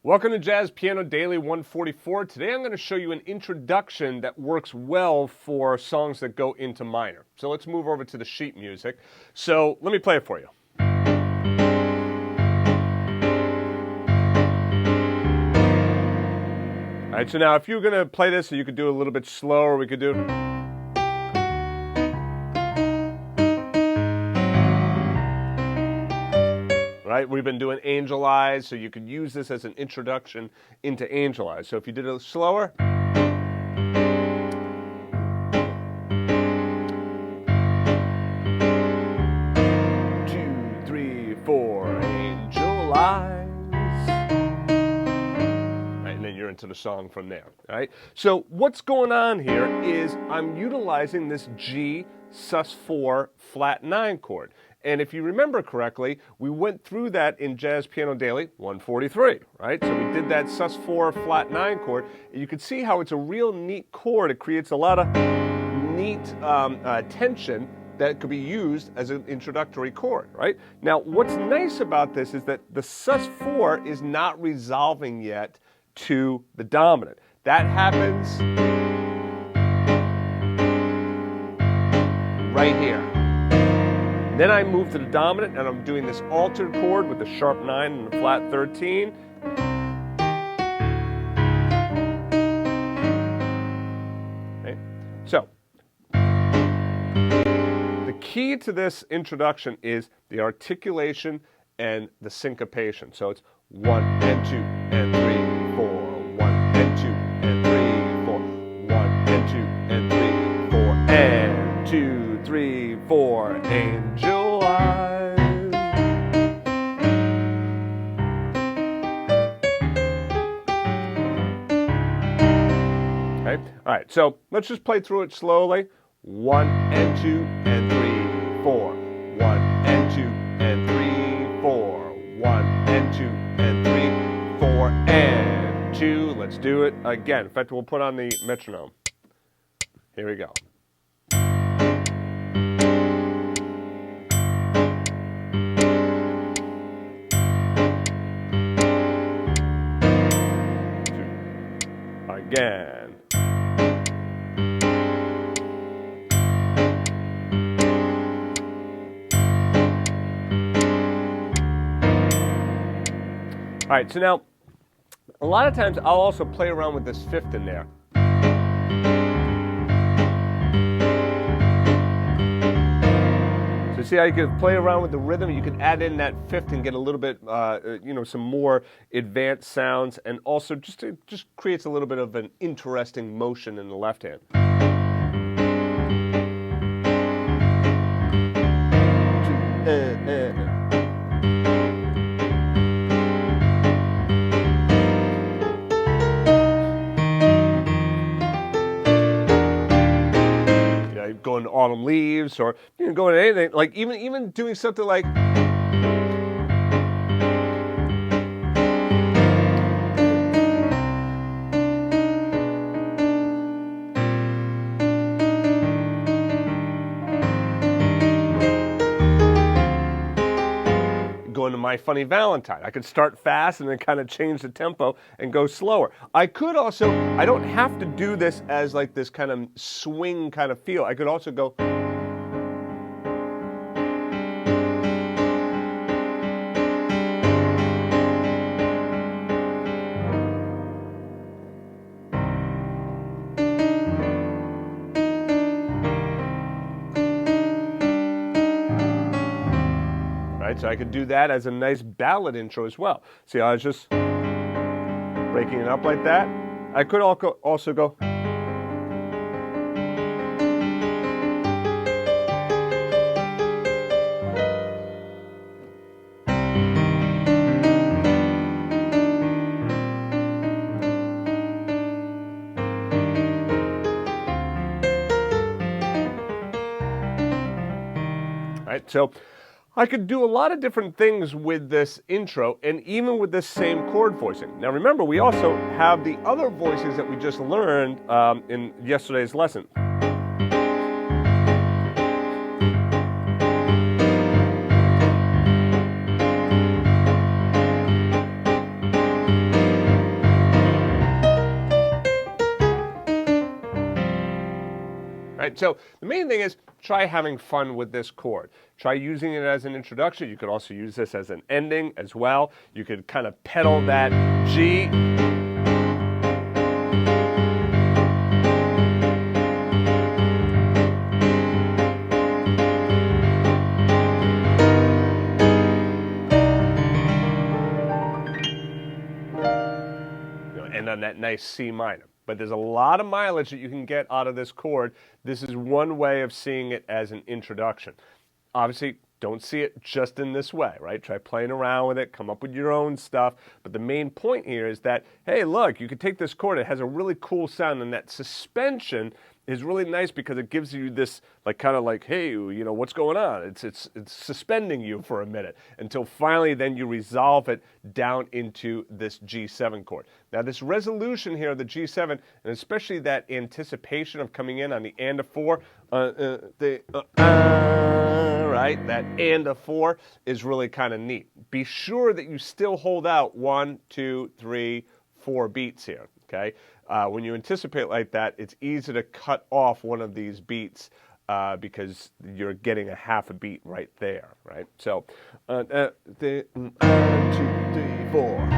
Welcome to Jazz Piano Daily 144. Today I'm going to show you an introduction that works well for songs that go into minor. So let's move over to the sheet music. So let me play it for you. All right, so now if you're going to play this, you could do it a little bit slower. We could do right? We've been doing Angel Eyes, so you could use this as an introduction into Angel Eyes. So if you did it slower. 2, 3, 4, Angel Eyes. Right, and then you're into the song from there, all right? So what's going on here is I'm utilizing this G sus4 flat 9 chord. And if you remember correctly, we went through that in Jazz Piano Daily 143, right? So we did that sus4 flat 9 chord. And you can see how it's a real neat chord. It creates a lot of neat tension that could be used as an introductory chord, right? Now, what's nice about this is that the sus4 is not resolving yet to the dominant. That happens right here. Then I move to the dominant, and I'm doing this altered chord with the sharp 9 and the flat 13. Okay. So, the key to this introduction is the articulation and the syncopation. So it's 1 and 2 and 3, 4, 1 and 2 and 3, 4, 1 and 2 and 3, 4, and 2, 3, 4, Angel Eyes. Okay, all right, so let's just play through it slowly. 1 and 2 and 3, 4, 1 and 2 and 3, 4, 1 and 2 and 3, 4, and 2. Let's do it again. In fact, we'll put on the metronome. Here we go. Again. All right, so now a lot of times I'll also play around with this fifth in there. So see how you can play around with the rhythm? You can add in that fifth and get a little bit, some more advanced sounds, and also just creates a little bit of an interesting motion in the left hand. Going to Autumn Leaves, or you can go into anything, like even doing something like going to My Funny Valentine. I could start fast and then kind of change the tempo and go slower. I could also, I don't have to do this as like this kind of swing kind of feel. I could also go. So I could do that as a nice ballad intro as well. See how I was just breaking it up like that? I could also go. All right, so I could do a lot of different things with this intro and even with this same chord voicing. Now remember, we also have the other voices that we just learned in yesterday's lesson. right? So the main thing is try having fun with this chord. Try using it as an introduction. You could also use this as an ending as well. You could kind of pedal that G. And on that nice C minor. But there's a lot of mileage that you can get out of this chord. This is one way of seeing it as an introduction. Obviously, don't see it just in this way, right? Try playing around with it, come up with your own stuff. But the main point here is that, hey, look, you can take this chord, it has a really cool sound, and that suspension is really nice because it gives you this, like, kind of like, hey, you know, what's going on? It's suspending you for a minute until finally then you resolve it down into this G7 chord. Now, this resolution here of the G7, and especially that anticipation of coming in on the and of 4, right? That and of 4 is really kind of neat. Be sure that you still hold out 1, 2, 3, 4 beats here, okay? When you anticipate like that, it's easy to cut off one of these beats because you're getting a half a beat right there, right? So, 1, 2, 3, 4.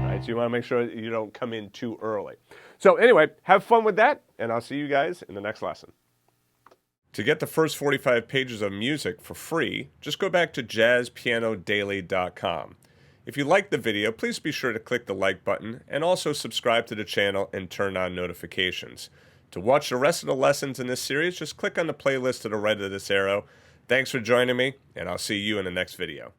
Right, so you want to make sure that you don't come in too early. So anyway, have fun with that, and I'll see you guys in the next lesson. To get the first 45 pages of music for free, just go back to jazzpianodaily.com. If you liked the video, please be sure to click the like button and also subscribe to the channel and turn on notifications. To watch the rest of the lessons in this series, just click on the playlist to the right of this arrow. Thanks for joining me, and I'll see you in the next video.